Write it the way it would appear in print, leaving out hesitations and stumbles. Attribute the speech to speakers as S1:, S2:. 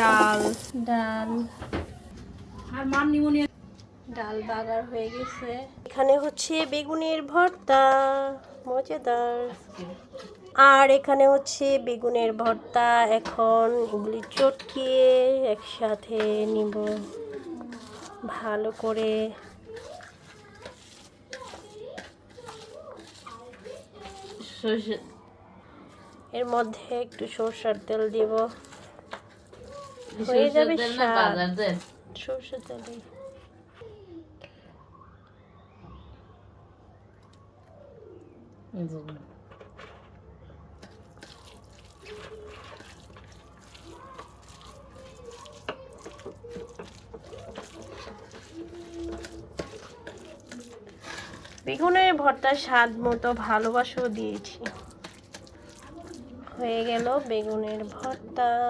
S1: ডাল ডাল আর মামনিমনি ডাল বাগার হয়ে গেছে। এখানে হচ্ছে বেগুনের ভর্তা, মজাদার। আর এখানে হচ্ছে বেগুনের ভর্তা। এখন এগুলি চটকিয়ে একসাথে নিব ভালো করে। এর মধ্যে একটু সরষের তেল দিব, হয়ে যাবে সরষের তেল। বেগুনের ভর্তার স্বাদ মতো ভালোবাসাও দিয়েছি। হয়ে গেল বেগুনের ভর্তা।